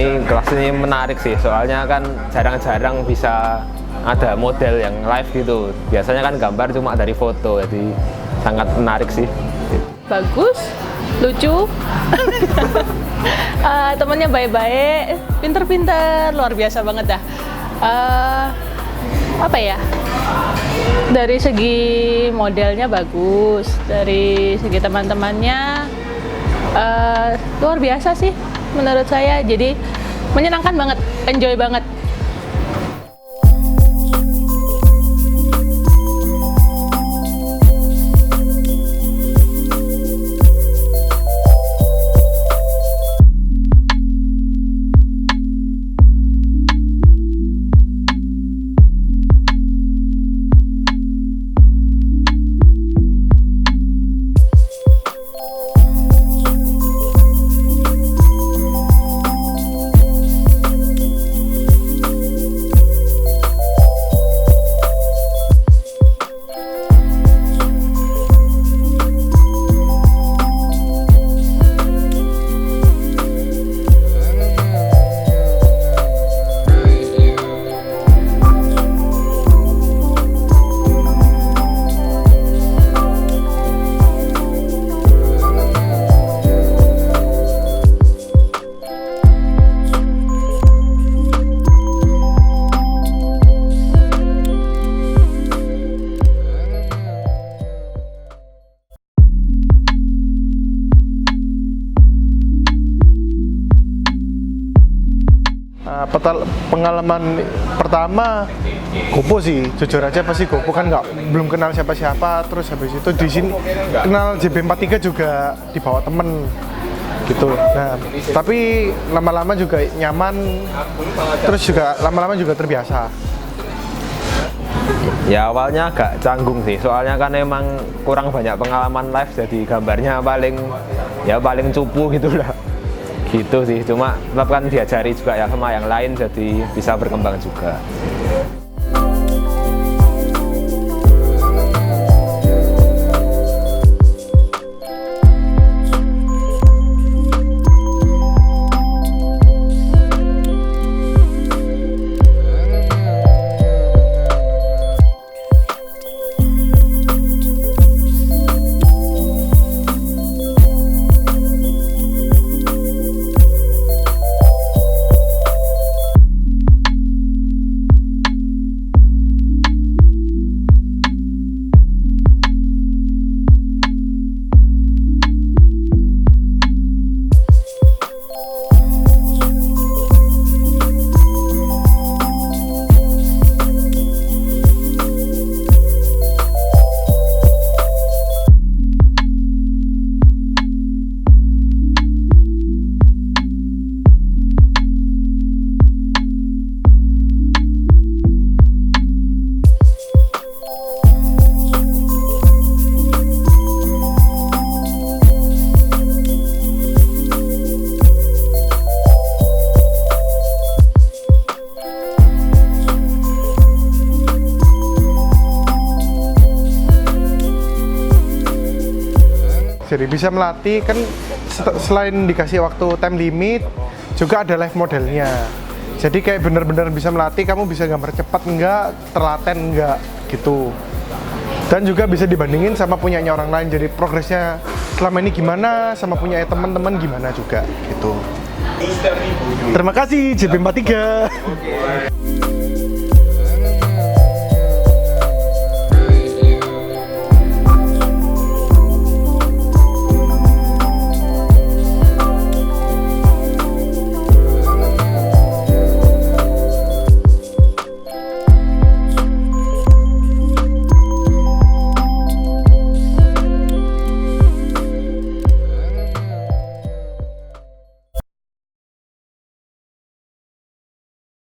Ini kelas ini menarik sih, soalnya kan jarang-jarang bisa ada model yang live gitu. Biasanya kan gambar cuma dari foto, jadi sangat menarik sih. Bagus, lucu, temennya baik-baik, pinter-pinter, luar biasa banget dah. Apa ya? Dari segi modelnya bagus, dari segi teman-temannya luar biasa sih menurut saya. Jadi menyenangkan banget, enjoy banget. Pengalaman pertama gopo sih, jujur aja pasti gopo kan belum kenal siapa-siapa, terus habis itu di sini kenal JB43 juga dibawa temen gitu. Nah, tapi lama-lama juga nyaman, terus juga lama-lama juga terbiasa. Ya awalnya agak canggung sih, soalnya kan emang kurang banyak pengalaman live, jadi gambarnya paling cupu gitu lah. Gitu sih, cuma tetap kan diajari juga ya sama yang lain, jadi bisa berkembang juga. Jadi bisa melatih kan, selain dikasih waktu time limit juga ada live modelnya. Jadi kayak bener-bener bisa melatih, kamu bisa gambar cepat enggak, terlaten enggak gitu. Dan juga bisa dibandingin sama punyanya orang lain, jadi progresnya selama ini gimana, sama punya teman-teman gimana juga gitu. Terima kasih JB43.